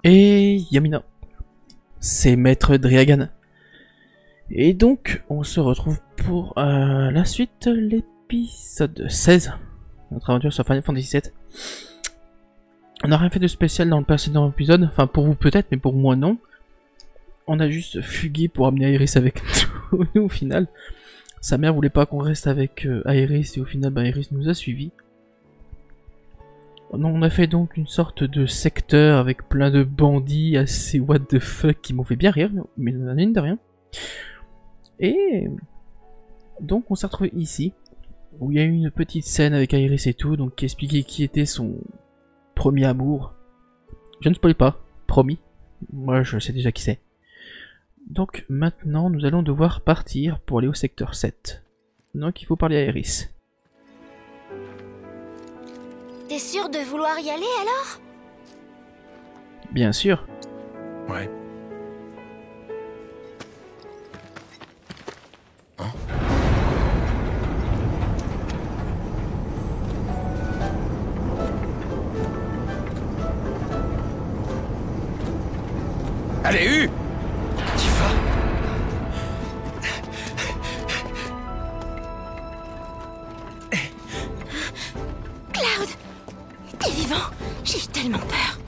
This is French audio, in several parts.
Et Yamina, c'est Maître Driagan. Et donc, on se retrouve pour la suite, l'épisode 16, notre aventure sur Final Fantasy VII. On n'a rien fait de spécial dans le précédent épisode, enfin pour vous peut-être, mais pour moi non. On a juste fugué pour amener Aeris avec nous au final. Sa mère voulait pas qu'on reste avec Aeris et au final Aeris nous a suivis. On a fait donc une sorte de secteur avec plein de bandits assez what the fuck qui m'ont fait bien rire, mais mine de rien. Et donc on s'est retrouvé ici, où il y a eu une petite scène avec Aeris et tout, donc qui expliquait qui était son premier amour. Je ne spoil pas, promis. Moi je sais déjà qui c'est. Donc maintenant nous allons devoir partir pour aller au secteur 7. Donc il faut parler à Aeris. T'es sûr de vouloir y aller alors? Bien sûr. Ouais. Hein? Allez, Tifa. Cloud! T'es vivant? J'ai eu tellement peur.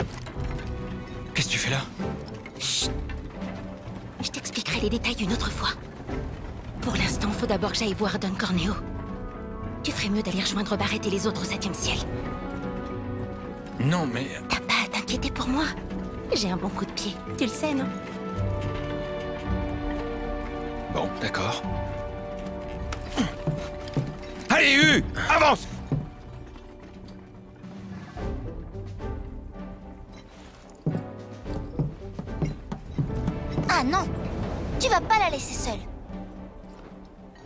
Qu'est-ce que tu fais là? Chut. Je t'expliquerai les détails une autre fois. Pour l'instant, faut d'abord que j'aille voir Don Corneo. Tu ferais mieux d'aller rejoindre Barrett et les autres au 7e ciel. Non, mais... T'as pas à t'inquiéter pour moi. J'ai un bon coup de pied, tu le sais, non? Bon, d'accord. Allez, avance! Ah non! Tu vas pas la laisser seule.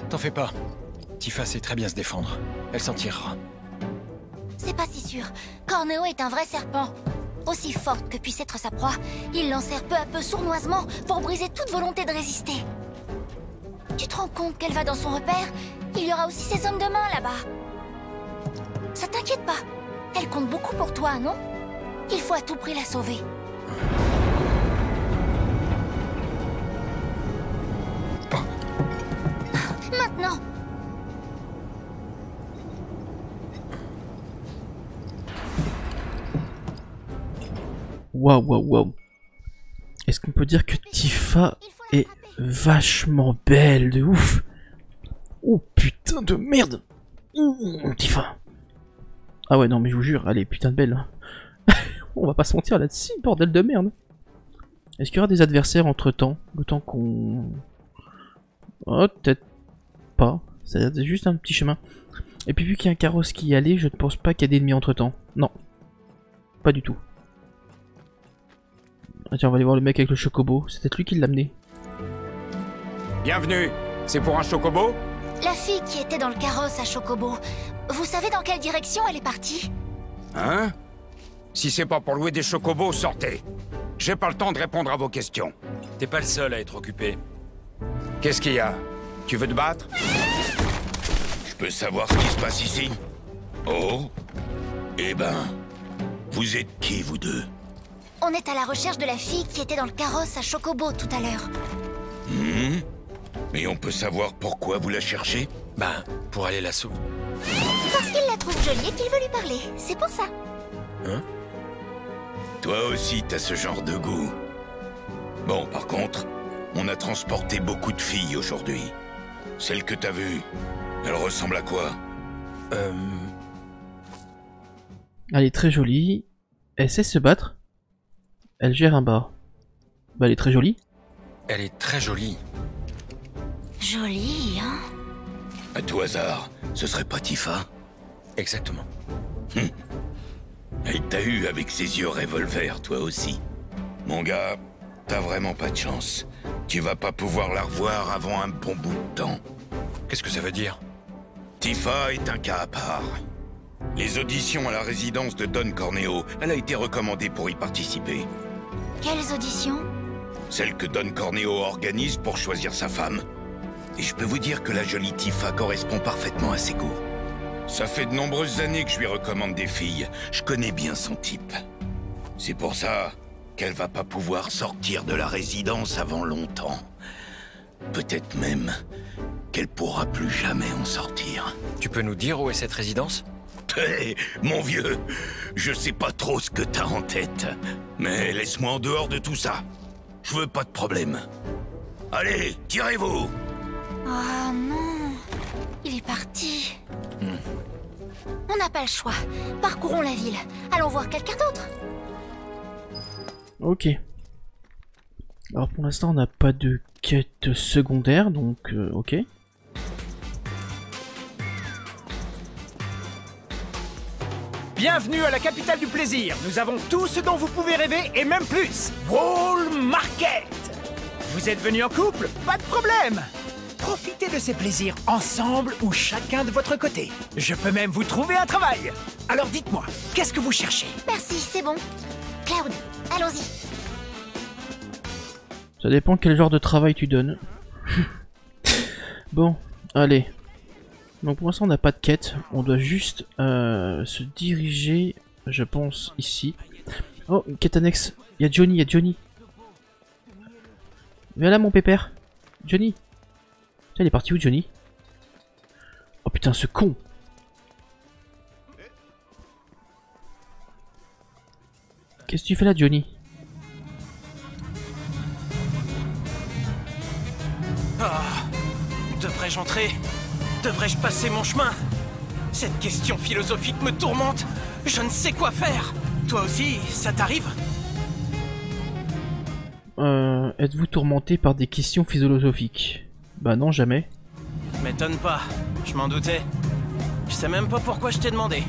T'en fais pas. Tifa sait très bien se défendre. Elle s'en tirera. C'est pas si sûr. Corneo est un vrai serpent. Aussi forte que puisse être sa proie, il l'enserre peu à peu sournoisement pour briser toute volonté de résister. Tu te rends compte qu'elle va dans son repère? Il y aura aussi ses hommes de main là-bas. Ça t'inquiète pas. Elle compte beaucoup pour toi, non? Il faut à tout prix la sauver. Maintenant! Waouh, waouh, waouh. Est-ce qu'on peut dire que Tifa est vachement belle de ouf? Oh putain de merde! Tifa! Ah ouais, non, mais je vous jure, elle est putain de belle. Hein. On va pas se mentir là-dessus, bordel de merde. Est-ce qu'il y aura des adversaires entre temps? Le temps qu'on. Oh, peut-être pas. C'est juste un petit chemin. Et puis, vu qu'il y a un carrosse qui y allait, je ne pense pas qu'il y a d'ennemis entre temps. Non. Pas du tout. Ah, tiens, on va aller voir le mec avec le chocobo. C'est peut-être lui qui l'a amené. Bienvenue. C'est pour un chocobo? La fille qui était dans le carrosse à Chocobo, vous savez dans quelle direction elle est partie? Hein? Si c'est pas pour louer des chocobos, sortez. J'ai pas le temps de répondre à vos questions. T'es pas le seul à être occupé. Qu'est-ce qu'il y a? Tu veux te battre? Je peux savoir ce qui se passe ici? Oh? Eh ben... Vous êtes qui, vous deux? On est à la recherche de la fille qui était dans le carrosse à Chocobo tout à l'heure. Mais on peut savoir pourquoi vous la cherchez? Ben, pour aller la sauver. Parce qu'il la trouve jolie et qu'il veut lui parler, c'est pour ça. Hein? Toi aussi, t'as ce genre de goût. Bon, par contre, on a transporté beaucoup de filles aujourd'hui. Celle que t'as vue, elle ressemble à quoi? Elle est très jolie. Elle sait se battre. Elle gère un bar. Bah, elle est très jolie. Elle est très jolie. Jolie, hein? À tout hasard, ce serait pas Tifa? Exactement. Elle t'a eu avec ses yeux revolver, toi aussi. Mon gars, t'as vraiment pas de chance. Tu vas pas pouvoir la revoir avant un bon bout de temps. Qu'est-ce que ça veut dire? Tifa est un cas à part. Les auditions à la résidence de Don Corneo, elle a été recommandée pour y participer. Quelles auditions? Celle que Don Corneo organise pour choisir sa femme. Et je peux vous dire que la jolie Tifa correspond parfaitement à ses goûts. Ça fait de nombreuses années que je lui recommande des filles. Je connais bien son type. C'est pour ça qu'elle va pas pouvoir sortir de la résidence avant longtemps. Peut-être même qu'elle pourra plus jamais en sortir. Tu peux nous dire où est cette résidence? Hé, mon vieux, je sais pas trop ce que t'as en tête, mais laisse-moi en dehors de tout ça. Je veux pas de problème. Allez, tirez-vous! Oh non, il est parti. On n'a pas le choix. Parcourons la ville. Allons voir quelqu'un d'autre. Ok. Alors pour l'instant on n'a pas de quête secondaire, donc ok. Bienvenue à la capitale du plaisir. Nous avons tout ce dont vous pouvez rêver et même plus. Wall Market. Vous êtes venus en couple? Pas de problème. Profitez de ces plaisirs ensemble ou chacun de votre côté. Je peux même vous trouver un travail. Alors dites-moi, qu'est-ce que vous cherchez? Merci, c'est bon. Cloud, allons-y. Ça dépend quel genre de travail tu donnes. Bon, allez. Donc pour l'instant on n'a pas de quête, on doit juste se diriger, je pense, ici. Oh, une quête annexe, il y a Johnny, Viens là mon pépère. Johnny. Putain, il est parti où Johnny? Oh putain, ce con. Qu'est-ce que tu fais là Johnny? Devrais-je entrer? Devrais-je passer mon chemin? Cette question philosophique me tourmente. Je ne sais quoi faire. Toi aussi, ça t'arrive? Êtes-vous tourmenté par des questions philosophiques? Bah non, jamais. M'étonne pas, je m'en doutais. Je sais même pas pourquoi je t'ai demandé.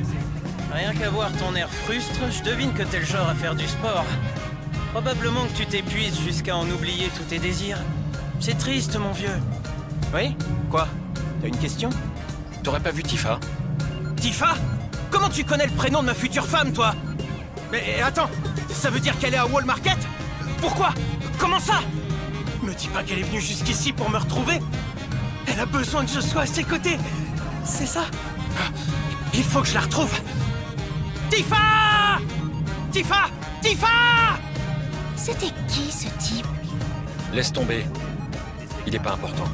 Rien qu'à voir ton air frustre, je devine que t'es le genre à faire du sport. Probablement que tu t'épuises jusqu'à en oublier tous tes désirs. C'est triste, mon vieux. Oui? Quoi? T'as une question? T'aurais pas vu Tifa? Tifa? Comment tu connais le prénom de ma future femme, toi? Mais attends, ça veut dire qu'elle est à Wall Market? Pourquoi? Comment ça? Me dis pas qu'elle est venue jusqu'ici pour me retrouver. Elle a besoin que je sois à ses côtés. C'est ça? Il faut que je la retrouve. Tifa! Tifa! Tifa! C'était qui ce type? Laisse tomber. Il est pas important.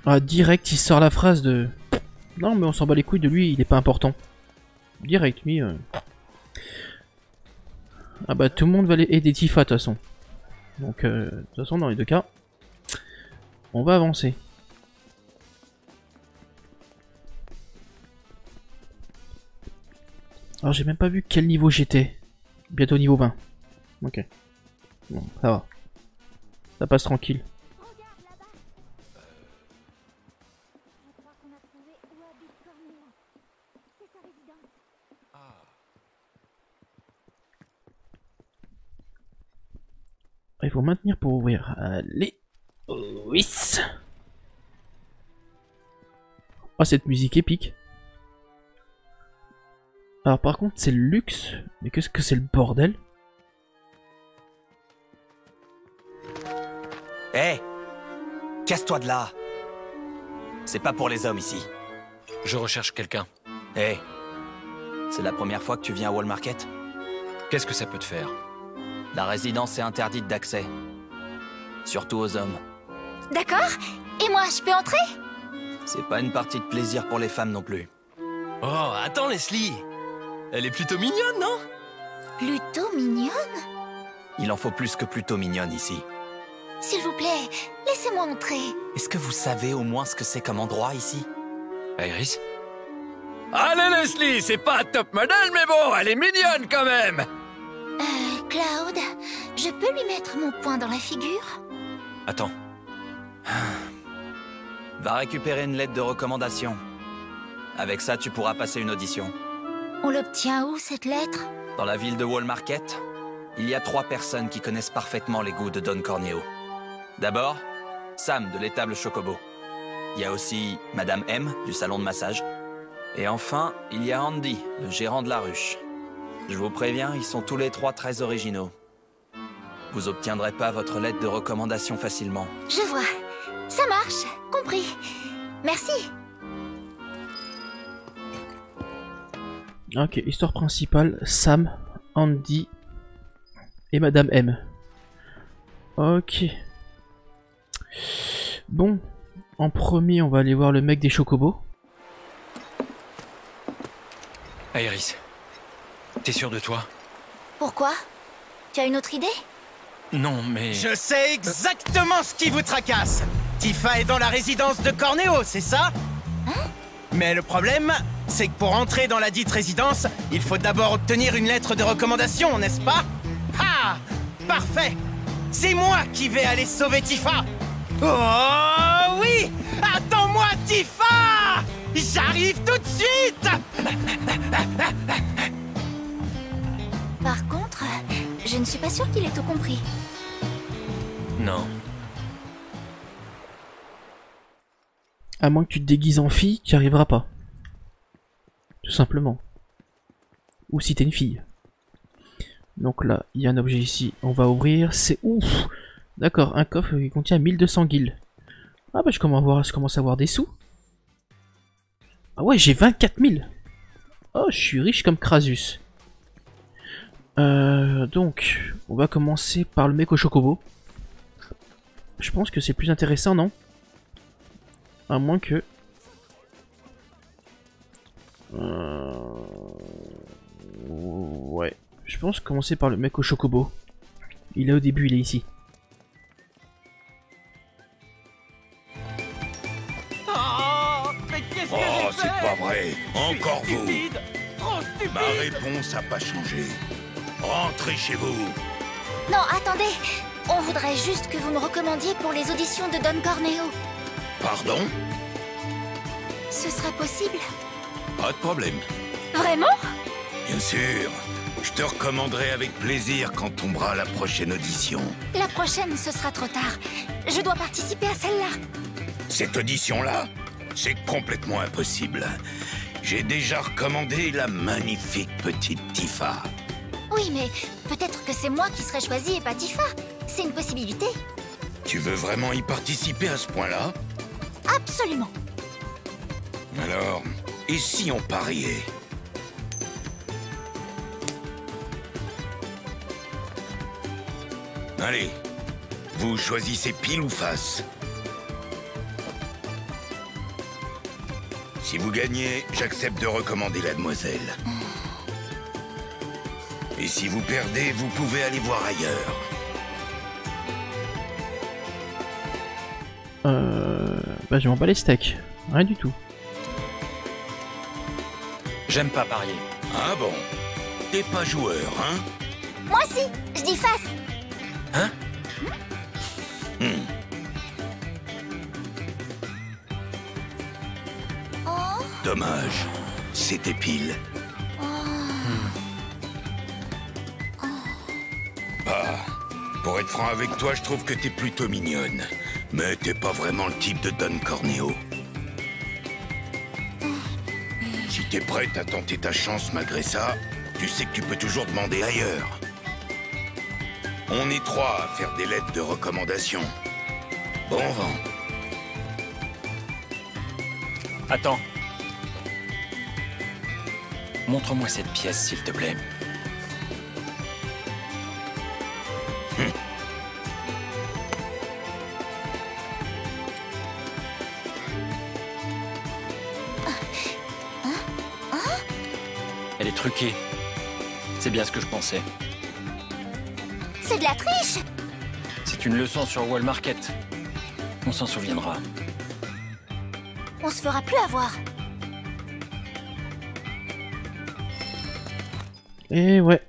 Ah, direct, il sort la phrase de... Non, mais on s'en bat les couilles de lui, il est pas important. Direct, lui... Ah bah, tout le monde va aider Tifa, de toute façon. Donc, de toute façon, dans les deux cas, on va avancer. Alors, j'ai même pas vu quel niveau j'étais. Bientôt niveau 20. Ok. Bon, ça va. Ça passe tranquille. Il faut maintenir pour ouvrir. Allez. Oui. Oh, cette musique épique. Alors par contre, c'est le luxe. Mais qu'est-ce que c'est le bordel? Hé! Casse-toi de là! C'est pas pour les hommes ici. Je recherche quelqu'un. Hé! C'est la première fois que tu viens à Wall Market? Qu'est-ce que ça peut te faire? La résidence est interdite d'accès. Surtout aux hommes. D'accord. Et moi, je peux entrer? C'est pas une partie de plaisir pour les femmes non plus. Oh, attends Leslie! Elle est plutôt mignonne, non? Plutôt mignonne? Il en faut plus que plutôt mignonne ici. S'il vous plaît, laissez-moi entrer. Est-ce que vous savez au moins ce que c'est comme endroit ici? Iris? Allez Leslie, c'est pas top modèle, mais bon, elle est mignonne quand même! Cloud, je peux lui mettre mon poing dans la figure? Attends. Va récupérer une lettre de recommandation. Avec ça, tu pourras passer une audition. On l'obtient où, cette lettre? Dans la ville de Wall Market, il y a 3 personnes qui connaissent parfaitement les goûts de Don Corneo. D'abord, Sam de l'étable Chocobo. Il y a aussi Madame M du salon de massage. Et enfin, il y a Andy, le gérant de la ruche. Je vous préviens, ils sont tous les 3 très originaux. Vous obtiendrez pas votre lettre de recommandation facilement. Je vois. Ça marche. Compris. Merci. Ok, histoire principale, Sam, Andy et Madame M. Ok. Bon, en premier, on va aller voir le mec des chocobos. Aéris, t'es sûr de toi? Pourquoi? Tu as une autre idée? Non, mais... Je sais exactement ce qui vous tracasse. Tifa est dans la résidence de Cornéo, c'est ça? Mais le problème, c'est que pour entrer dans la dite résidence, il faut d'abord obtenir une lettre de recommandation, n'est-ce pas? Ah! Parfait! C'est moi qui vais aller sauver Tifa! Oh oui! Attends-moi, Tifa! J'arrive tout de suite! Par contre, je ne suis pas sûre qu'il ait tout compris. Non. À moins que tu te déguises en fille, tu n'y arriveras pas. Tout simplement. Ou si t'es une fille. Donc là, il y a un objet ici. On va ouvrir. C'est ouf! D'accord, un coffre qui contient 1200 guilds. Ah bah je commence à avoir des sous. Ah ouais, j'ai 24 000. Oh, je suis riche comme Krasus. Donc, on va commencer par le mec au chocobo. Je pense que c'est plus intéressant, non? À moins que... Ouais. Je pense commencer par le mec au chocobo. Il est au début, il est ici. Oh, c'est pas vrai. Encore vous. Ma réponse a pas changé. Rentrez chez vous. Non, attendez! On voudrait juste que vous me recommandiez pour les auditions de Don Corneo. Pardon? Ce serait possible? Pas de problème. Vraiment? Bien sûr. Je te recommanderai avec plaisir quand tombera la prochaine audition. La prochaine, ce sera trop tard. Je dois participer à celle-là. Cette audition-là, c'est complètement impossible. J'ai déjà recommandé la magnifique petite Tifa. Oui, mais peut-être que c'est moi qui serais choisie et pas Tifa. C'est une possibilité. Tu veux vraiment y participer à ce point-là? Absolument. Alors, et si on pariait? Allez, vous choisissez pile ou face. Si vous gagnez, j'accepte de recommander la demoiselle. Et si vous perdez, vous pouvez aller voir ailleurs. Bah je m'en bats les steaks. Rien du tout. J'aime pas parier. Ah bon? T'es pas joueur, hein? Moi si, je dis face. Hein? Oh, Dommage. C'était pile. Ah, pour être franc avec toi, je trouve que t'es plutôt mignonne. Mais t'es pas vraiment le type de Don Corneo. Si t'es prête à tenter ta chance malgré ça, tu sais que tu peux toujours demander ailleurs. On est trois à faire des lettres de recommandation. Bon vent. Attends. Montre-moi cette pièce, s'il te plaît. Elle est truquée. C'est bien ce que je pensais. c'est de la triche. C'est une leçon sur Wall Market. On s'en souviendra. On se fera plus avoir. Et ouais.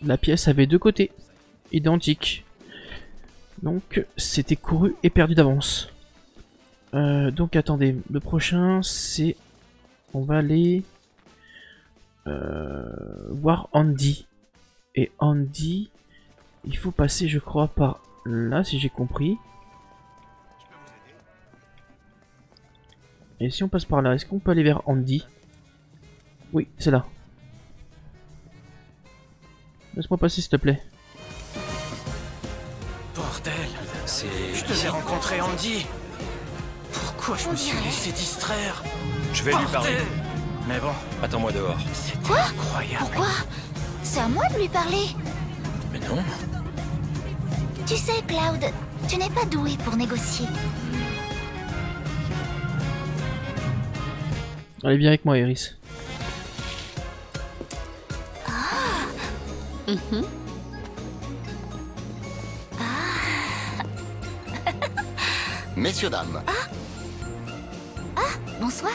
La pièce avait deux côtés. Identiques. Donc c'était couru et perdu d'avance. Donc attendez. Le prochain c'est... On va aller... voir Andy. Et Andy... Il faut passer je crois par là si j'ai compris. Et si on passe par là, est-ce qu'on peut aller vers Andy? Oui, c'est là. Laisse-moi passer s'il te plaît. Bordel, C'est... je devais rencontrer Andy. Pourquoi je me suis laissé distraire? Je vais lui parler. Mais bon, attends-moi dehors. Quoi? Incroyable. Pourquoi? C'est à moi de lui parler. Mais non. Tu sais, Cloud, tu n'es pas doué pour négocier. Allez, viens avec moi, Iris. Messieurs, dames, Bonsoir.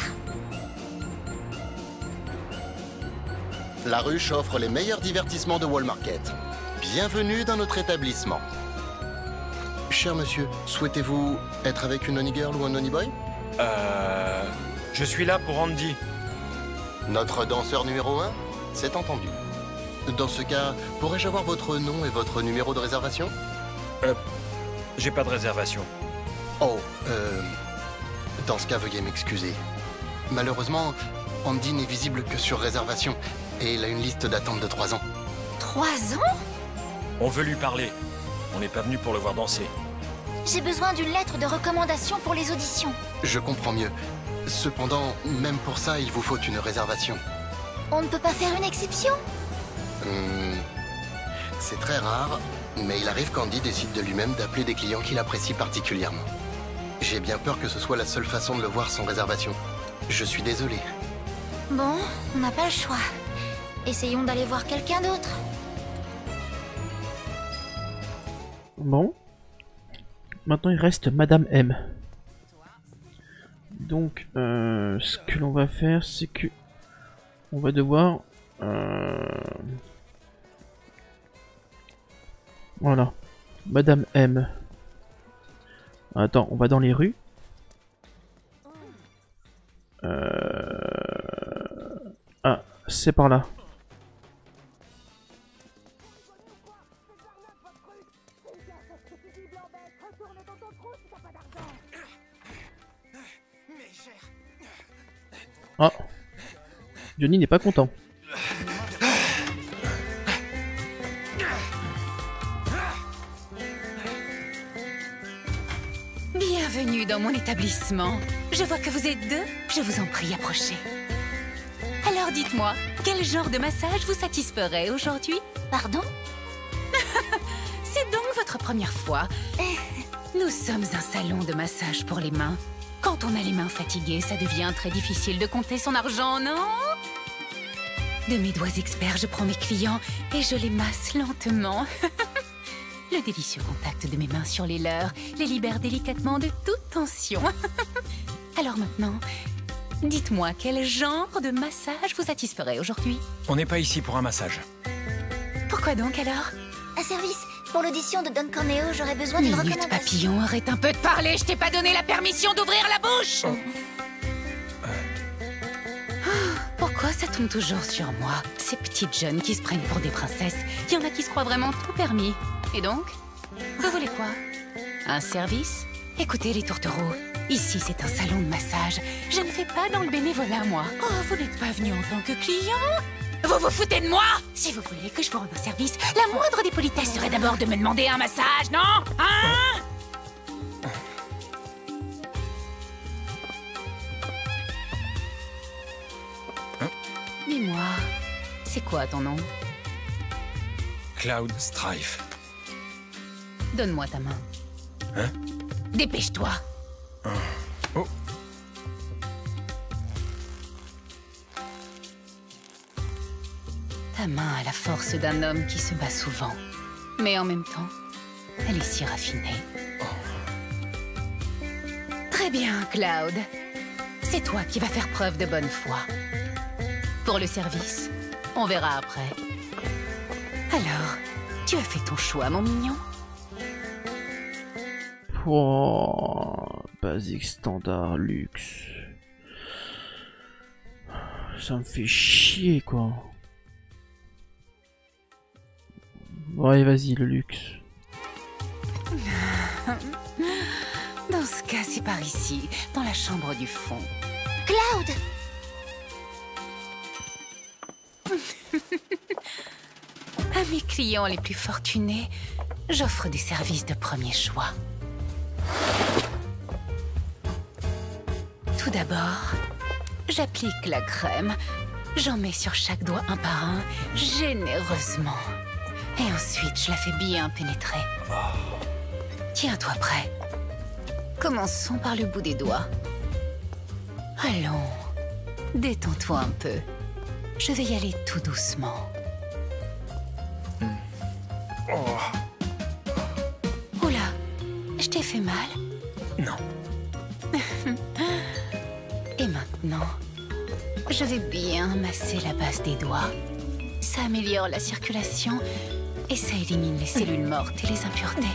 la ruche offre les meilleurs divertissements de Wall Market. Bienvenue dans notre établissement. Cher monsieur, souhaitez-vous être avec une Honey Girl ou un Honey Boy? Je suis là pour Andy. Notre danseur numéro 1? C'est entendu. Dans ce cas, pourrais-je avoir votre nom et votre numéro de réservation? J'ai pas de réservation. Oh, dans ce cas, veuillez m'excuser. Malheureusement, Andy n'est visible que sur réservation, et il a une liste d'attente de 3 ans. 3 ans? On veut lui parler. On n'est pas venu pour le voir danser. J'ai besoin d'une lettre de recommandation pour les auditions. Je comprends mieux. Cependant, même pour ça, il vous faut une réservation. On ne peut pas faire une exception? C'est très rare, mais il arrive qu'Andy décide de lui-même d'appeler des clients qu'il apprécie particulièrement. J'ai bien peur que ce soit la seule façon de le voir sans réservation. Je suis désolé. Bon, on n'a pas le choix. Essayons d'aller voir quelqu'un d'autre. Bon. Maintenant, il reste Madame M. Donc, ce que l'on va faire, c'est que... on va devoir... Voilà. Madame M. Attends, on va dans les rues. Ah, c'est par là. Ah, Johnny n'est pas content. Bienvenue dans mon établissement. Je vois que vous êtes deux. Je vous en prie, approchez. Alors dites-moi, quel genre de massage vous satisferait aujourd'hui? Pardon? C'est donc votre première fois. Nous sommes un salon de massage pour les mains. Quand on a les mains fatiguées, ça devient très difficile de compter son argent, non? De mes doigts experts, je prends mes clients et je les masse lentement. Le délicieux contact de mes mains sur les leurs les libère délicatement de toute tension. Alors maintenant, dites-moi quel genre de massage vous satisferait aujourd'hui? On n'est pas ici pour un massage. Pourquoi donc alors? Un service. Pour l'audition de Don Corneo, j'aurais besoin d'une Minute recommandation. papillon, arrête un peu de parler, je t'ai pas donné la permission d'ouvrir la bouche! Pourquoi ça tombe toujours sur moi? Ces petites jeunes qui se prennent pour des princesses, il y en a qui se croient vraiment tout permis. Et donc? Vous voulez quoi? Un service? Écoutez les tourtereaux, ici c'est un salon de massage. Je ne fais pas dans le bénévolat, moi. Oh, vous n'êtes pas venu en tant que client? Vous vous foutez de moi? Si vous voulez que je vous rende un service, la moindre des politesses serait d'abord de me demander un massage, non? Hein? Dis-moi, c'est quoi ton nom? Cloud Strife. Donne-moi ta main. Hein? Dépêche-toi. Oh. Ta main a la force d'un homme qui se bat souvent. Mais en même temps, elle est si raffinée. Très bien, Cloud. C'est toi qui vas faire preuve de bonne foi. Pour le service, on verra après. Alors, tu as fait ton choix, mon mignon? Oh, basique, standard, luxe. Ça me fait chier, quoi. Bon, allez, vas-y, le luxe. Dans ce cas, c'est par ici, dans la chambre du fond. Cloud! À mes clients les plus fortunés, j'offre des services de premier choix. Tout d'abord, j'applique la crème. J'en mets sur chaque doigt un par un, généreusement. Et ensuite, je la fais bien pénétrer. Tiens-toi prêt. Commençons par le bout des doigts. Allons, détends-toi un peu. Je vais y aller tout doucement. Oula, je t'ai fait mal? Non. Et maintenant, je vais bien masser la base des doigts. Ça améliore la circulation et ça élimine les cellules mortes et les impuretés.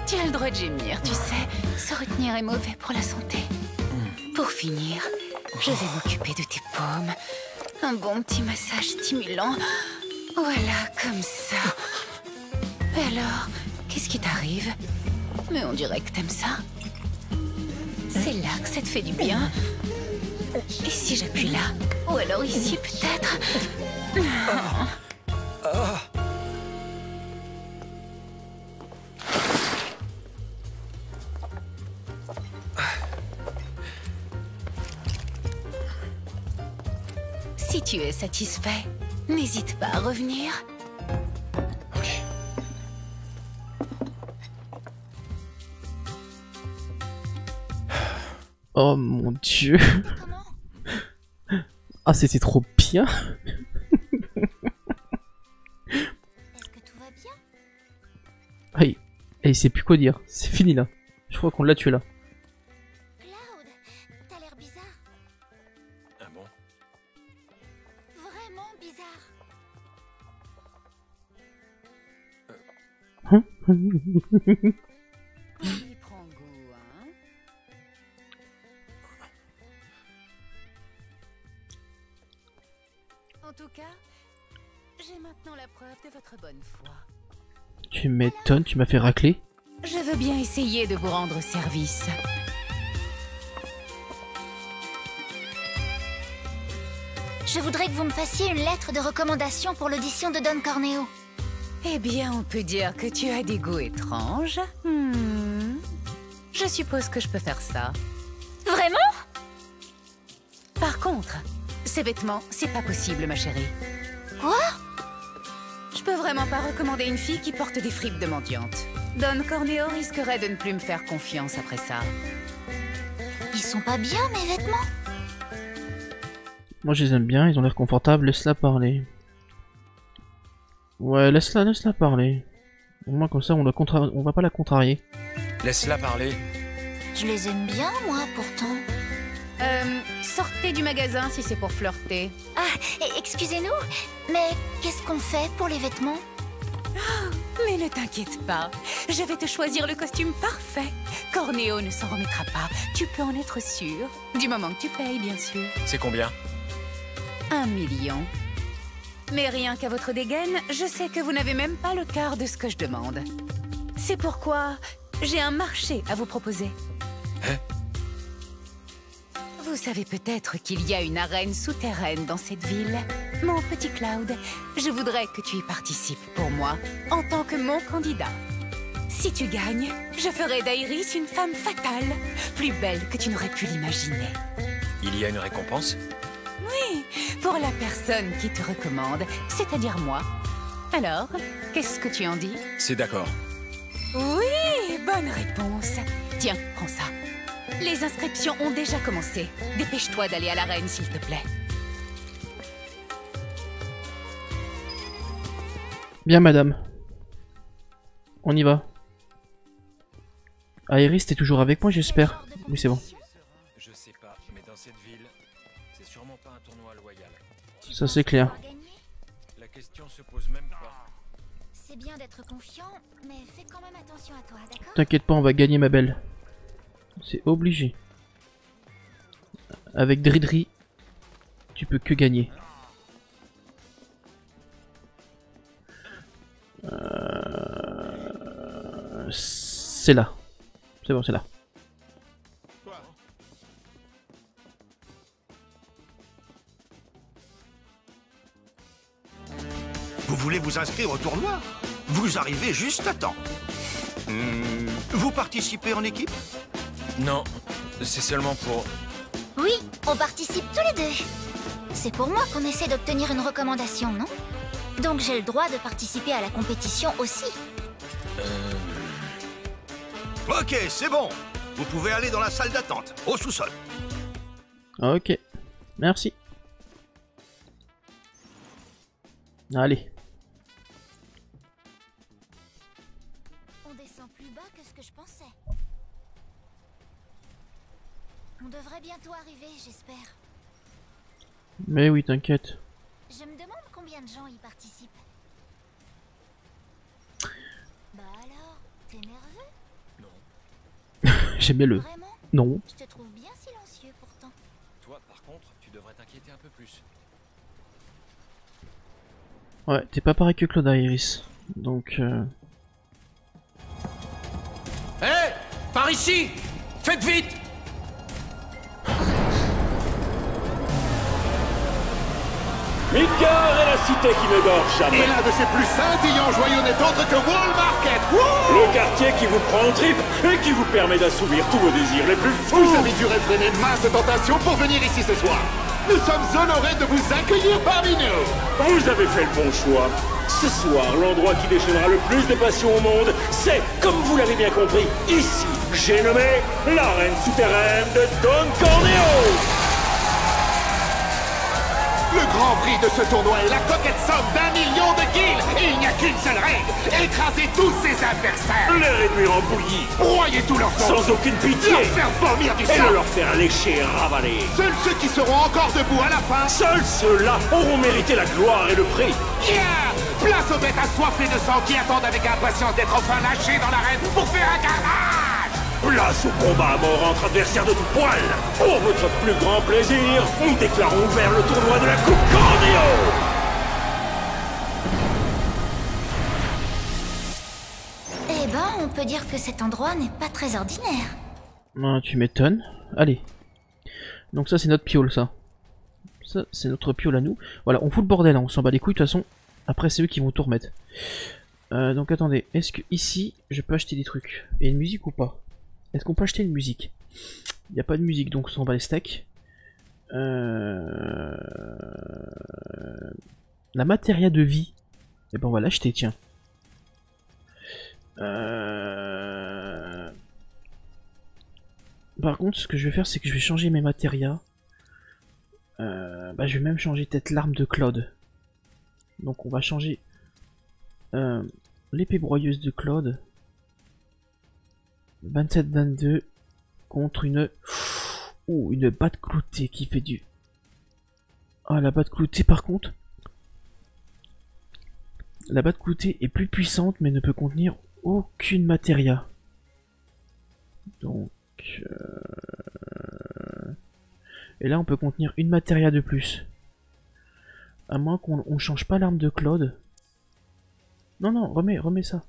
Tu as le droit de gémir, tu sais. Se retenir est mauvais pour la santé. Pour finir, je vais m'occuper de tes paumes. Un bon petit massage stimulant. Voilà, comme ça. Et alors, qu'est-ce qui t'arrive? Mais on dirait que t'aimes ça. C'est là que ça te fait du bien. Et si j'appuie là? Ou alors ici, peut-être? Si tu es satisfait, n'hésite pas à revenir. Ok. Oh mon dieu. Ah, c'était trop bien. Est-ce que tout va bien? Ah, il sait plus quoi dire. C'est fini là. Je crois qu'on l'a tué là. Cloud, t'as l'air bizarre. Ah bon? Vraiment bizarre. On y prend goût, hein? En tout cas, j'ai maintenant la preuve de votre bonne foi. Tu m'étonnes, tu m'as fait racler. Je veux bien essayer de vous rendre service. Je voudrais que vous me fassiez une lettre de recommandation pour l'audition de Don Corneo. Eh bien, on peut dire que tu as des goûts étranges. Je suppose que je peux faire ça. Vraiment? Par contre, ces vêtements, c'est pas possible, ma chérie. Quoi? Je peux vraiment pas recommander une fille qui porte des fripes de mendiante. Don Corneo risquerait de ne plus me faire confiance après ça. Ils sont pas bien, mes vêtements? Moi je les aime bien, ils ont l'air confortables, laisse-la parler. Ouais, laisse-la parler. Au moins comme ça on va pas la contrarier. Laisse-la parler. Je les aime bien, moi, pourtant. Sortez du magasin si c'est pour flirter. Ah, excusez-nous, mais qu'est-ce qu'on fait pour les vêtements? Mais ne t'inquiète pas, je vais te choisir le costume parfait. Corneo ne s'en remettra pas, tu peux en être sûr. Du moment que tu payes, bien sûr. C'est combien? 1 million. Mais rien qu'à votre dégaine, je sais que vous n'avez même pas le quart de ce que je demande. C'est pourquoi j'ai un marché à vous proposer. Hein? Vous savez peut-être qu'il y a une arène souterraine dans cette ville. Mon petit Cloud, je voudrais que tu y participes pour moi, en tant que mon candidat. Si tu gagnes, je ferai d'Iris une femme fatale, plus belle que tu n'aurais pu l'imaginer. Il y a une récompense? Oui, pour la personne qui te recommande, c'est-à-dire moi. Alors, qu'est-ce que tu en dis? C'est d'accord. Oui, bonne réponse. Tiens, prends ça. Les inscriptions ont déjà commencé. Dépêche-toi d'aller à l'arène, s'il te plaît. Bien madame. On y va. Iris, t'es toujours avec moi, j'espère. Oui, c'est bon. Je sais pas, mais dans cette ville, c'est sûrement pas un tournoi loyal. Ça c'est clair. La question se pose même pas. C'est bien d'être confiant, mais fais quand même attention à toi, d'accord? T'inquiète pas, on va gagner ma belle. C'est obligé. Avec Dridri, tu peux que gagner. C'est là. C'est bon, c'est là. Vous voulez vous inscrire au tournoi? Vous arrivez juste à temps. Vous participez en équipe? Non, c'est seulement pour... Oui, on participe tous les deux. C'est pour moi qu'on essaie d'obtenir une recommandation, non? Donc j'ai le droit de participer à la compétition aussi. Ok, c'est bon. Vous pouvez aller dans la salle d'attente, au sous-sol. Ok, merci. Allez. On descend plus bas que ce que je pensais. On devrait bientôt arriver, j'espère. Mais oui, t'inquiète. Je me demande combien de gens y participent. Bah alors, t'es nerveux? J'aime bien le... Vraiment? Non. Je te trouve bien silencieux pourtant. Toi, par contre, tu devrais t'inquiéter un peu plus. Ouais, t'es pas pareil que Claude Iris. Donc... Hé! Par ici! Faites vite! Midgar est la cité qui ne dort jamais. Et l'un de ses plus scintillants joyaux n'est autre que Wall Market. Le quartier qui vous prend en trip et qui vous permet d'assouvir tous vos désirs les plus fous. Vous avez dû réfréner masse tentations pour venir ici ce soir. Nous sommes honorés de vous accueillir parmi nous. Vous avez fait le bon choix. Ce soir, l'endroit qui déchaînera le plus de passion au monde, c'est, comme vous l'avez bien compris, ici, j'ai nommé l'arène souterraine de Don Corneo. Le grand prix de ce tournoi est la coquette somme d'1 million de guilds. Et il n'y a qu'une seule règle. Écraser tous ses adversaires. Les réduire en bouillie. Broyer tous leurs os. Sans aucune pitié. Leur faire vomir du sang. Et leur faire lécher et ravaler. Seuls ceux qui seront encore debout à la fin. Seuls ceux-là auront mérité la gloire et le prix. Yeah! Place aux bêtes assoiffées de sang qui attendent avec impatience d'être enfin lâchées dans l'arène pour faire un carnage. Place au combat à mort entre adversaires de tout poil. Pour votre plus grand plaisir, nous déclarons ouvert le tournoi de la Coupe Corneo. Eh ben, on peut dire que cet endroit n'est pas très ordinaire. Ah, tu m'étonnes. Allez. Donc ça c'est notre piole, ça. Ça c'est notre piole à nous. Voilà, on fout le bordel, hein. On s'en bat les couilles de toute façon. Après c'est eux qui vont tout remettre. Donc attendez, est-ce que ici je peux acheter des trucs? Il y a une musique ou pas? Est-ce qu'on peut acheter une musique? Il n'y a pas de musique donc on s'en bat les steaks. La matéria de vie. Et ben on va l'acheter, tiens. Par contre ce que je vais faire c'est que je vais changer mes matérias. Je vais même changer peut-être l'arme de Claude. Donc on va changer l'épée broyeuse de Claude. 27-22 contre une batte cloutée qui fait du... Ah, la batte cloutée par contre. La batte cloutée est plus puissante mais ne peut contenir aucune matéria. Donc... Et là on peut contenir une matéria de plus. À moins qu'on change pas l'arme de Claude. Non, non, remets ça.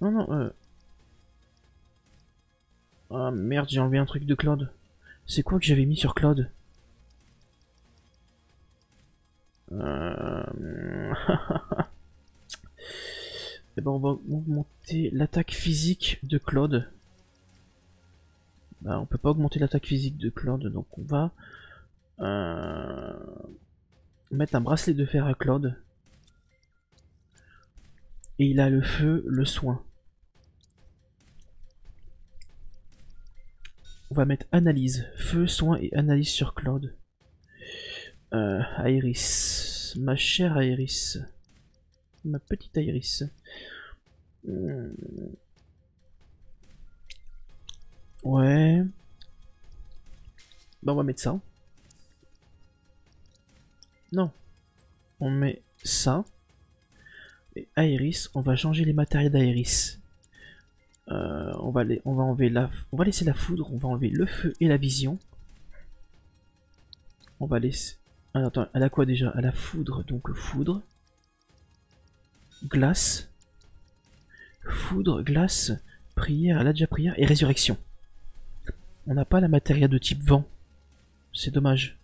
Non, non, Ah merde, j'ai enlevé un truc de Claude. C'est quoi que j'avais mis sur Claude? Eh ben on va augmenter l'attaque physique de Claude. Bah on peut pas augmenter l'attaque physique de Claude, donc on va mettre un bracelet de fer à Claude. Et il a le feu, le soin. On va mettre analyse, feu, soin et analyse sur Claude. Iris, ma chère Iris, ma petite Iris. Ouais. Bah on va mettre ça. Non. On met ça. Et Iris, on va changer les matériaux d'Iris. On va laisser la foudre, on va enlever le feu et la vision. On va laisser... Ah, attends, elle a quoi déjà? Elle a foudre, donc foudre. Glace. Foudre, glace, prière, elle a déjà prière et résurrection. On n'a pas la matéria de type vent. C'est dommage.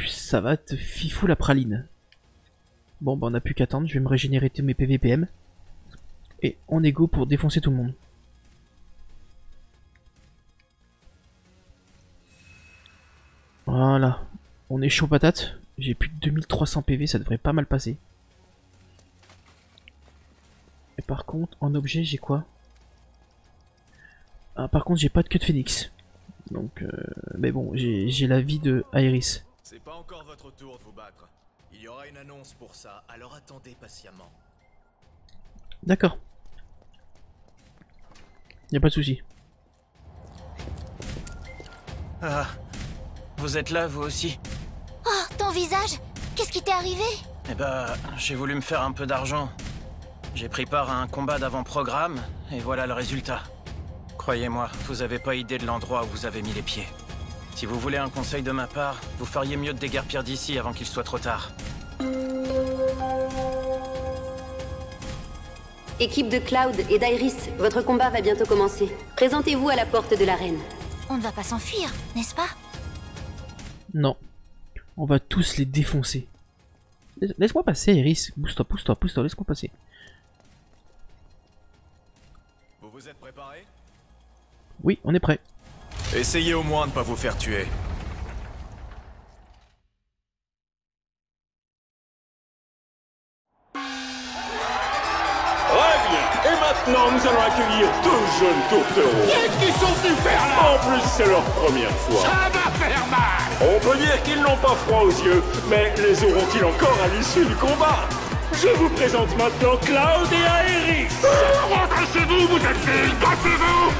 Ça va te fifou la praline. Bon bah on n'a plus qu'à attendre, je vais me régénérer tous mes PVPM. Et on est go pour défoncer tout le monde. Voilà, on est chaud patate. J'ai plus de 2300 PV, ça devrait pas mal passer. Et par contre, en objet, j'ai quoi? Ah, par contre, j'ai pas de queue de phénix. Donc, mais bon, j'ai la vie de Aeris. C'est pas encore votre tour de vous battre. Il y aura une annonce pour ça, alors attendez patiemment. D'accord. Y a pas de souci. Ah, vous êtes là, vous aussi? Oh, ton visage! Qu'est-ce qui t'est arrivé? Eh ben, j'ai voulu me faire un peu d'argent. J'ai pris part à un combat d'avant-programme, et voilà le résultat. Croyez-moi, vous avez pas idée de l'endroit où vous avez mis les pieds. Si vous voulez un conseil de ma part, vous feriez mieux de déguerpir d'ici avant qu'il soit trop tard. Équipe de Cloud et d'Iris, votre combat va bientôt commencer. Présentez-vous à la porte de l'arène. On ne va pas s'enfuir, n'est-ce pas? Non. On va tous les défoncer. Laisse-moi passer, Iris. Pousse-toi, pousse-toi, pousse-toi, laisse-moi passer. Vous vous êtes préparés? Oui, on est prêt. Essayez au moins de ne pas vous faire tuer. Et maintenant, nous allons accueillir deux jeunes tourtereaux. Qu'est-ce qu'ils sont venus faire là? En plus, c'est leur première fois. Ça va faire mal! On peut dire qu'ils n'ont pas froid aux yeux, mais les auront-ils encore à l'issue du combat? Je vous présente maintenant Cloud et Aeris. Rentrez chez vous, vous êtes filles, cassez-vous!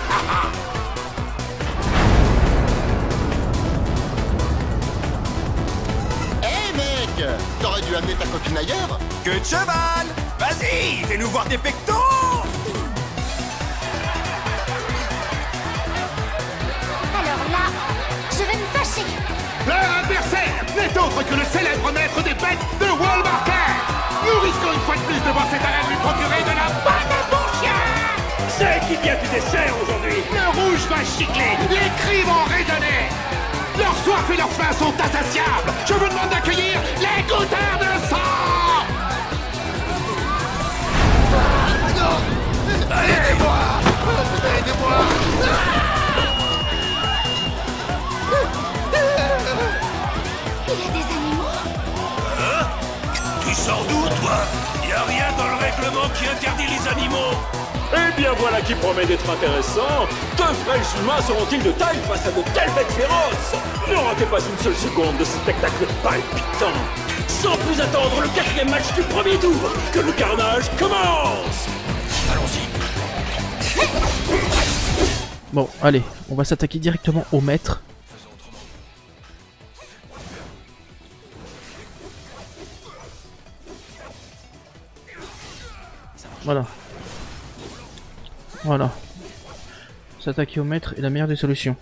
Hé mec! T'aurais dû amener ta copine ailleurs? Que de cheval! Vas-y, fais-nous voir tes pectos! Alors là, je vais me fâcher. Leur adversaire n'est autre que le célèbre maître des bêtes de Wall Market. Nous risquons une fois de plus de voir cette arène lui procurer de la panne pour chien. C'est qu'il y a du dessert aujourd'hui. Le rouge va chicler, les cris vont résonner. Leur soif et leur faim sont insatiables. Je vous demande d'accueillir les goûteurs de sang. Aidez-moi! Aidez-moi! Il y a des animaux? Hein? Tu sors d'où, toi? Y a rien dans le règlement qui interdit les animaux. Eh bien voilà qui promet d'être intéressant. Deux frêles humains seront-ils de taille face à de telles bêtes féroces? Ne ratez pas une seule seconde de ce spectacle palpitant. Sans plus attendre le quatrième match du premier tour, que le carnage commence. Allons-y. Bon, allez, on va s'attaquer directement au maître. Voilà. Voilà. S'attaquer au maître est la meilleure des solutions.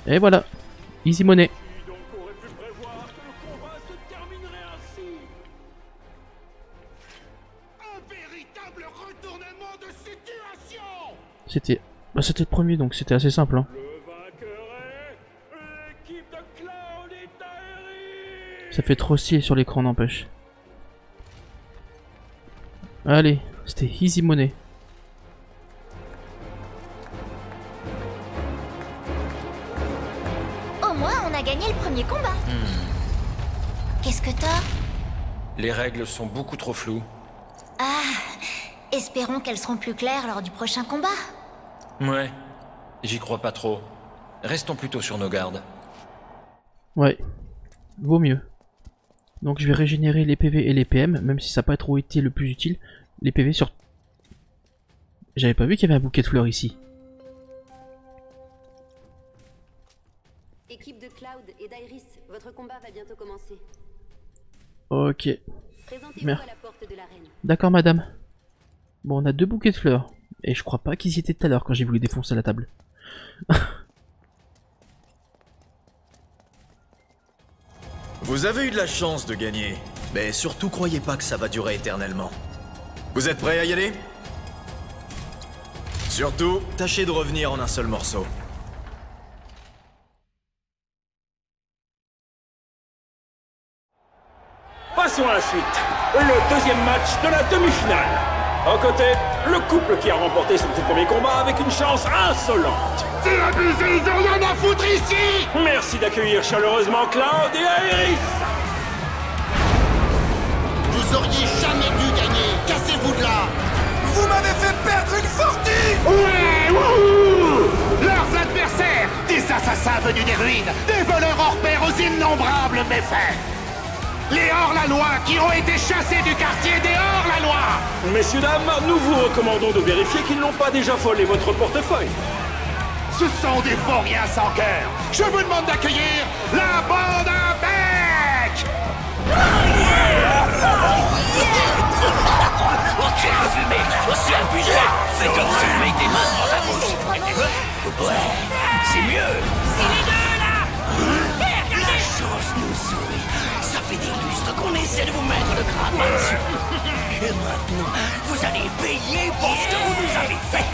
Et voilà. Easy money. C'était... Bah, c'était le premier, donc c'était assez simple. Hein. Ça fait trop stylé sur l'écran, n'empêche. Allez, c'était easy money. Au moins, on a gagné le premier combat. Qu'est-ce que t'as? Les règles sont beaucoup trop floues. Ah, espérons qu'elles seront plus claires lors du prochain combat. Ouais, j'y crois pas trop. Restons plutôt sur nos gardes. Ouais, vaut mieux. Donc je vais régénérer les PV et les PM, même si ça n'a pas trop été le plus utile. Les PV sur... J'avais pas vu qu'il y avait un bouquet de fleurs ici. Équipe de Cloud et d'Iris, votre combat va bientôt commencer. Ok. Présentez-vous à la porte de l'arène. D'accord madame. Bon, on a deux bouquets de fleurs. Et je crois pas qu'ils y étaient tout à l'heure quand j'ai voulu défoncer la table. Vous avez eu de la chance de gagner, mais surtout croyez pas que ça va durer éternellement. Vous êtes prêts à y aller? Surtout, tâchez de revenir en un seul morceau. Passons à la suite. Le deuxième match de la demi-finale. À côté, le couple qui a remporté son tout premier combat avec une chance insolente. C'est abusé, ils ont rien à foutre ici! Merci d'accueillir chaleureusement Cloud et Iris. Vous auriez jamais dû gagner. Cassez-vous de là. Vous m'avez fait perdre une fortune! Ouais, wouhou! Leurs adversaires, des assassins venus des ruines, des voleurs hors pair aux innombrables méfaits. Les hors-la-loi qui ont été chassés du quartier des hors-la-loi. Messieurs, dames, nous vous recommandons de vérifier qu'ils n'ont pas déjà volé votre portefeuille. Ce sont des vauriens sans cœur. Je vous demande d'accueillir la bande à bec. Quelle fumée! Aussi abusé! Fais comme si tu mettais tes mains dans ta bouche! Ouais, c'est mieux! C'est les deux, là! La chance nous sourit! Ça fait des lustres qu'on essaie de vous mettre le grappin dessus! Et maintenant, vous allez payer pour ce que vous nous avez fait!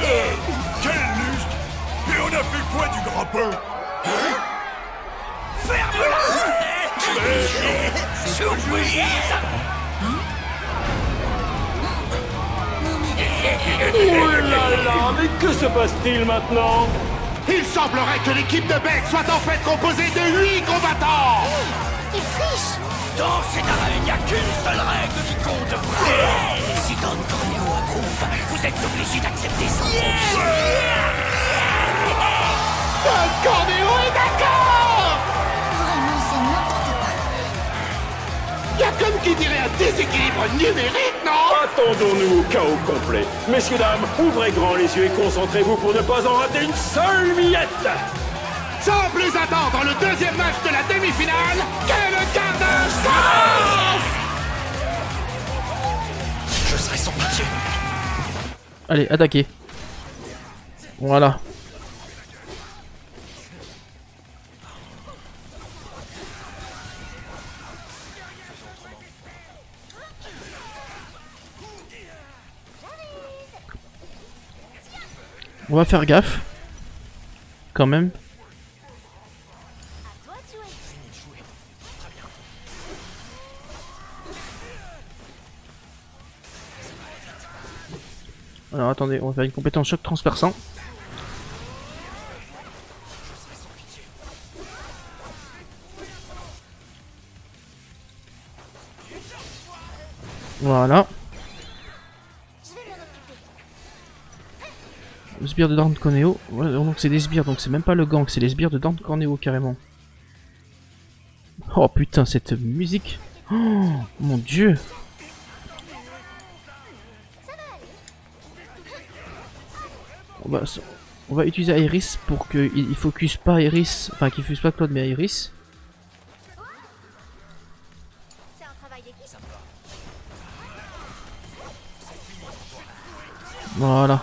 Quel lustre! Et on a fait quoi du grappin? Ferme-la! Surprise! Oh là là, mais que se passe-t-il maintenant? Il semblerait que l'équipe de Beck soit en fait composée de 8 combattants. Il triche. Dans cette arène, il n'y a qu'une seule règle qui compte vraiment. Si Don Corneo approuve, vous êtes obligé d'accepter ça. Don Corneo est d'accord. Vraiment, c'est n'importe quoi. Il y a comme qui dirait un déséquilibre numérique, non? Attendons-nous au chaos complet. Messieurs, dames, ouvrez grand les yeux et concentrez-vous pour ne pas en rater une seule miette. Sans plus attendre le deuxième match de la demi-finale, que le carnage commence! Je serai sans pitié. Allez, attaquez. Voilà. On va faire gaffe. Quand même. Alors attendez, on va faire une compétence choc transperçant. Voilà. Le sbire de Don Corneo. Ouais, donc c'est des sbires, donc c'est même pas le gang, c'est les sbires de Don Corneo carrément. Oh putain, cette musique. Oh mon dieu. On va utiliser Iris pour qu'il focus pas Iris, enfin qu'il focus pas Claude mais Iris. Voilà.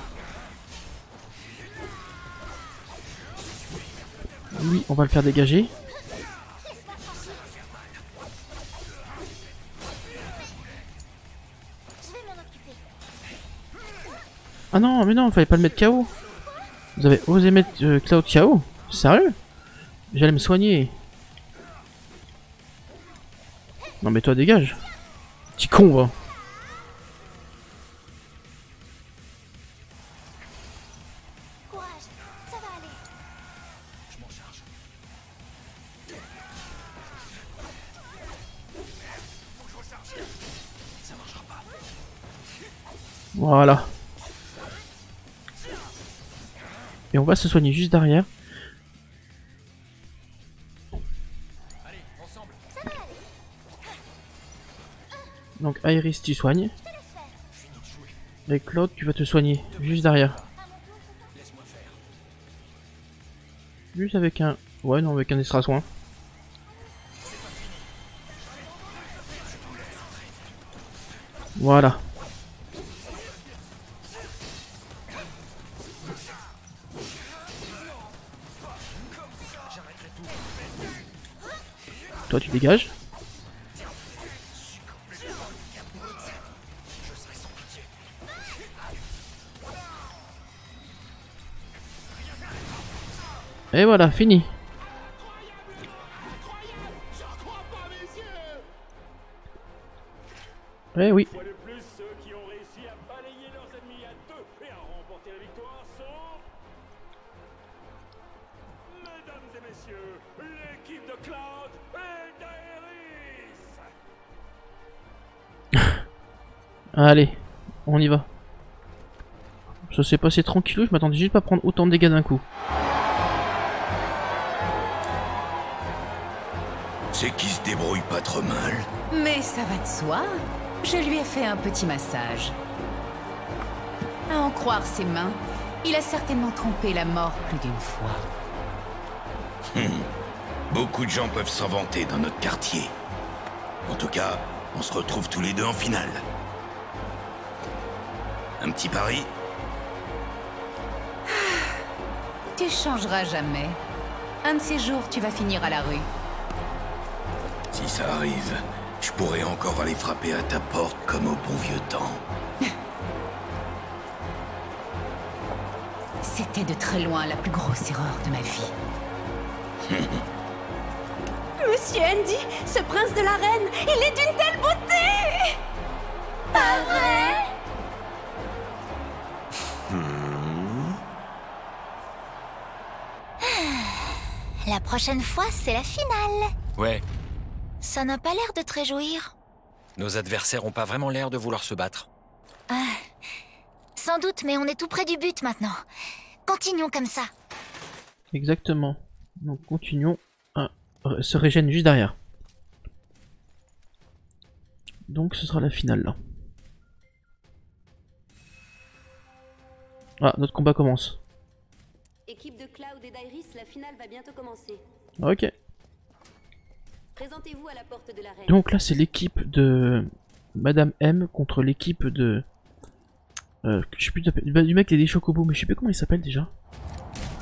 Lui, on va le faire dégager. Ah non, mais non, fallait pas le mettre KO. Vous avez osé mettre Cloud KO? Sérieux? J'allais me soigner. Non mais toi dégage. Petit con va. Voilà. Et on va se soigner juste derrière. Donc Iris tu soignes. Et Claude tu vas te soigner juste derrière. Juste avec un... Ouais non avec un extra soin. Voilà. Toi tu dégages. Et voilà, fini. Eh oui. Allez, on y va. Ça s'est passé tranquillou, je m'attendais juste pas à prendre autant de dégâts d'un coup. C'est qui se débrouille pas trop mal. Mais ça va de soi. Je lui ai fait un petit massage. À en croire ses mains, il a certainement trompé la mort plus d'une fois. Beaucoup de gens peuvent s'en vanter dans notre quartier. En tout cas, on se retrouve tous les deux en finale. Un petit pari? Tu changeras jamais. Un de ces jours, tu vas finir à la rue. Si ça arrive, je pourrais encore aller frapper à ta porte comme au bon vieux temps. C'était de très loin la plus grosse erreur de ma vie. Monsieur Andy, ce prince de la reine, il est d'une telle beauté! Pas vrai? La prochaine fois, c'est la finale. Ouais, Ça n'a pas l'air de te réjouir. nos adversaires ont pas vraiment l'air de vouloir se battre. Ah, sans doute, mais on est tout près du but maintenant. Continuons comme ça. Exactement. Donc continuons. Ah, se régène juste derrière. Donc ce sera la finale là. Ah, notre combat commence. Équipe de Cloud et d'Iris, la finale va bientôt commencer. Ok. Présentez-vous à la porte de l'arène. Donc là c'est l'équipe de Madame M contre l'équipe de... je sais plus du mec qui a des chocobos, mais je sais plus comment il s'appelle déjà.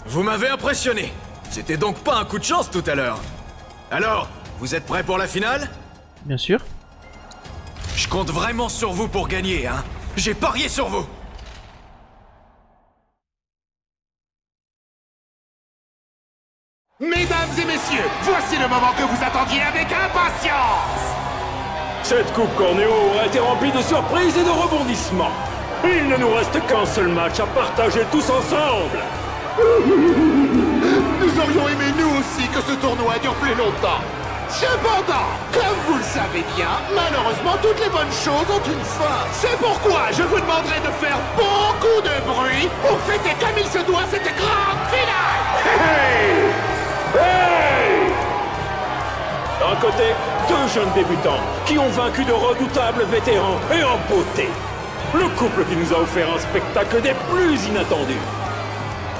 Vous m'avez impressionné. C'était donc pas un coup de chance tout à l'heure. Alors, vous êtes prêts pour la finale? Bien sûr. Je compte vraiment sur vous pour gagner, hein. J'ai parié sur vous. Mesdames et messieurs, voici le moment que vous attendiez avec impatience. Cette coupe Cornéo a été remplie de surprises et de rebondissements. Il ne nous reste qu'un seul match à partager tous ensemble. Nous aurions aimé nous aussi que ce tournoi dure plus longtemps. Cependant, comme vous le savez bien, malheureusement toutes les bonnes choses ont une fin. C'est pourquoi je vous demanderai de faire beaucoup de bruit pour fêter comme il se doit cette grande finale. Hey! Hey! D'un côté, deux jeunes débutants qui ont vaincu de redoutables vétérans et en beauté. Le couple qui nous a offert un spectacle des plus inattendus.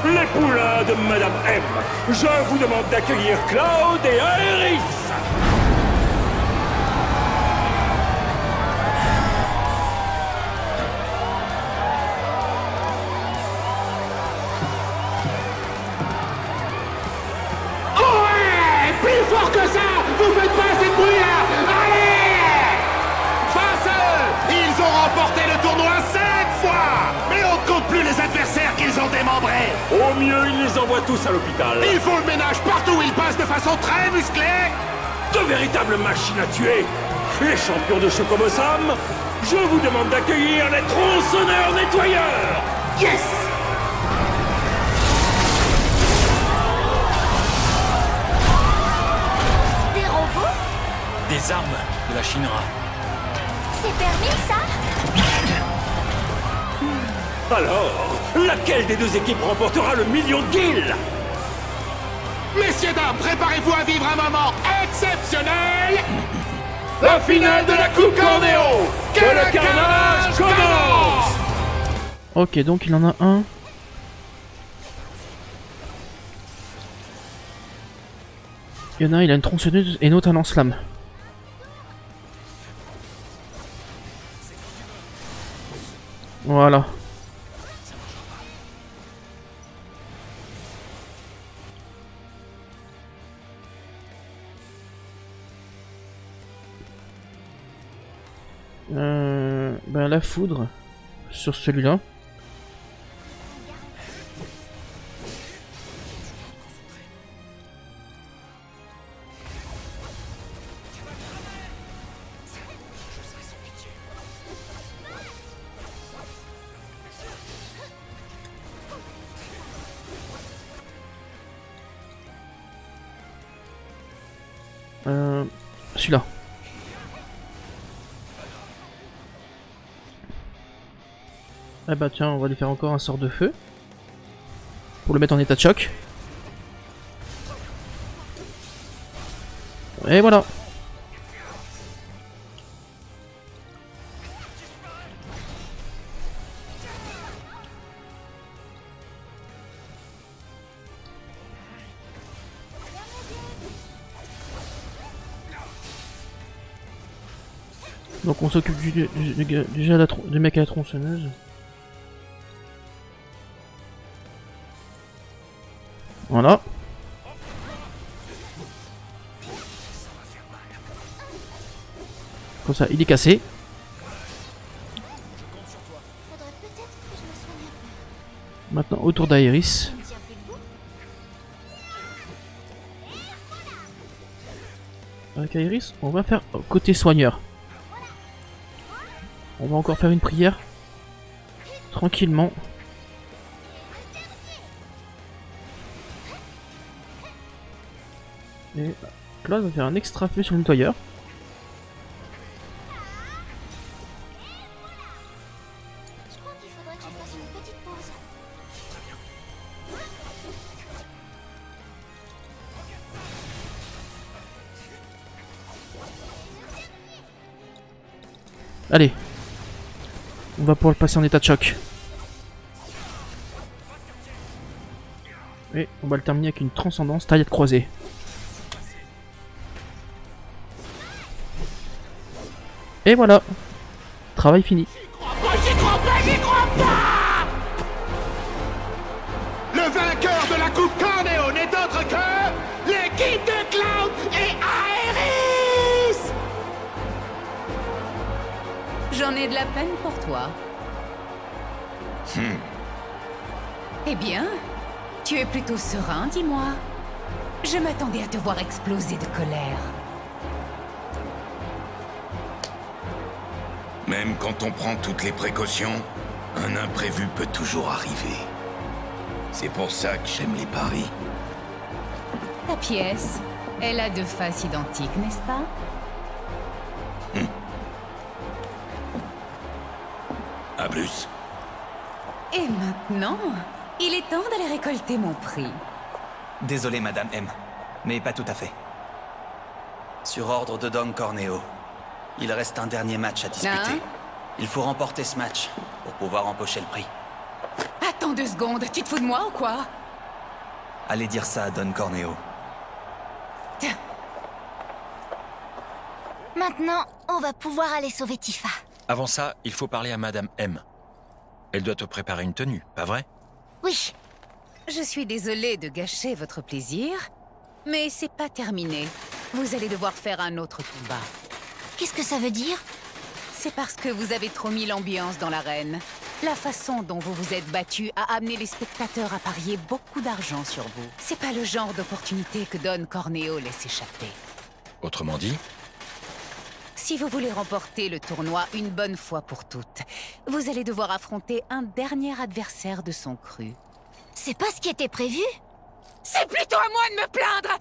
Les poulains de Madame M. Je vous demande d'accueillir Cloud et Iris. Ouais! Plus fort que ça! Vous faites pas assez de bruit là! Allez! Face à eux, ils ont remporté le tournoi 7 fois! Mais on compte plus les adversaires qu'ils ont démembrés! Au mieux, ils les envoient tous à l'hôpital. Ils font le ménage partout où ils passent de façon très musclée! De véritables machines à tuer. Les champions de Chocobo Sam, je vous demande d'accueillir les tronçonneurs nettoyeurs. Yes! Des robots? Des armes de la Shinra. C'est permis, ça? Alors, laquelle des deux équipes remportera le million de gil? Messieurs, dames, préparez-vous à vivre un moment exceptionnel! La finale de la Coupe Cornéo! Que le carnage commence! Ok, donc il en a un. Il y en a un, il a une tronçonneuse et l'autre un lance-flamme. Voilà. Ben la foudre sur celui-là. Celui-là. Ah bah tiens, on va lui faire encore un sort de feu. Pour le mettre en état de choc. Et voilà. Donc on s'occupe déjà du mec à la tronçonneuse. Voilà. Comme ça, il est cassé. Maintenant, autour d'Aerys. Avec Aerys, on va faire côté soigneur. On va encore faire une prière. Tranquillement. Et là, on va faire un extra feu sur le nettoyeur. Allez, on va pouvoir le passer en état de choc. Et on va le terminer avec une transcendance taillade croisée. Et voilà, travail fini. J'y crois pas. Le vainqueur de la Coupe Corneo n'est autre que l'équipe de Cloud et Aerys. J'en ai de la peine pour toi. Eh bien, tu es plutôt serein, dis-moi. Je m'attendais à te voir exploser de colère. Même quand on prend toutes les précautions, un imprévu peut toujours arriver. C'est pour ça que j'aime les paris. Ta pièce, elle a deux faces identiques, n'est-ce pas? À plus. Et maintenant, il est temps d'aller récolter mon prix. Désolé, Madame M, mais pas tout à fait. Sur ordre de Don Corneo, il reste un dernier match à disputer. Il faut remporter ce match pour pouvoir empocher le prix. Attends 2 secondes, tu te fous de moi ou quoi? Allez dire ça à Don Corneo. Maintenant, on va pouvoir aller sauver Tifa. Avant ça, il faut parler à Madame M. Elle doit te préparer une tenue, pas vrai? Oui. Je suis désolée de gâcher votre plaisir, mais c'est pas terminé. Vous allez devoir faire un autre combat. Qu'est-ce que ça veut dire? C'est parce que vous avez trop mis l'ambiance dans l'arène. La façon dont vous vous êtes battu a amené les spectateurs à parier beaucoup d'argent sur vous. C'est pas le genre d'opportunité que Don Corneo laisse échapper. Autrement dit? Si vous voulez remporter le tournoi une bonne fois pour toutes, vous allez devoir affronter un dernier adversaire de son cru. C'est pas ce qui était prévu? C'est plutôt à moi de me plaindre!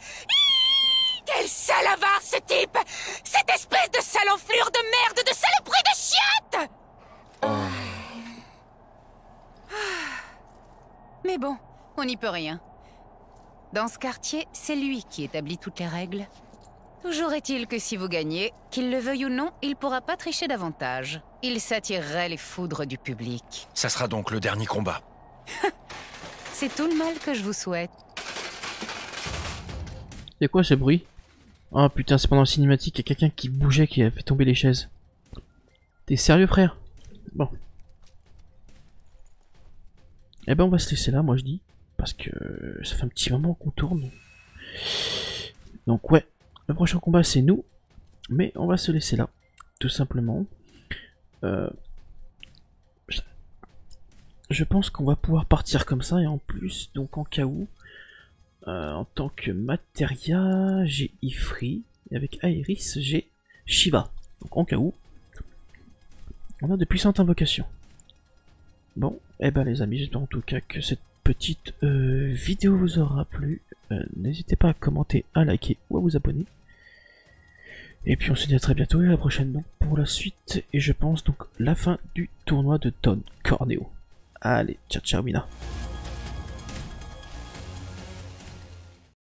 Quel sale avare, ce type! Cette espèce de sale enflure de merde, de saloperie de chiotte! Mais bon, on n'y peut rien. Dans ce quartier, c'est lui qui établit toutes les règles. Toujours est-il que si vous gagnez, qu'il le veuille ou non, il pourra pas tricher davantage. Il s'attirerait les foudres du public. Ça sera donc le dernier combat. C'est tout le mal que je vous souhaite. C'est quoi ce bruit? Oh putain, c'est pendant le cinématique, il y a quelqu'un qui bougeait, qui a fait tomber les chaises. T'es sérieux, frère? Bon. Eh ben on va se laisser là, moi je dis. Parce que ça fait un petit moment qu'on tourne. Donc ouais, le prochain combat c'est nous. Mais on va se laisser là, tout simplement. Je pense qu'on va pouvoir partir comme ça. Et en plus, donc en cas où, en tant que Materia, j'ai Ifri. Et avec Aerys, j'ai Shiva. Donc en cas où, on a de puissantes invocations. Bon, et ben les amis, j'espère en tout cas que cette petite vidéo vous aura plu. N'hésitez pas à commenter, à liker ou à vous abonner. Et puis on se dit à très bientôt et à la prochaine donc pour la suite. Et je pense donc la fin du tournoi de Don Corneo. Allez, ciao ciao Mina.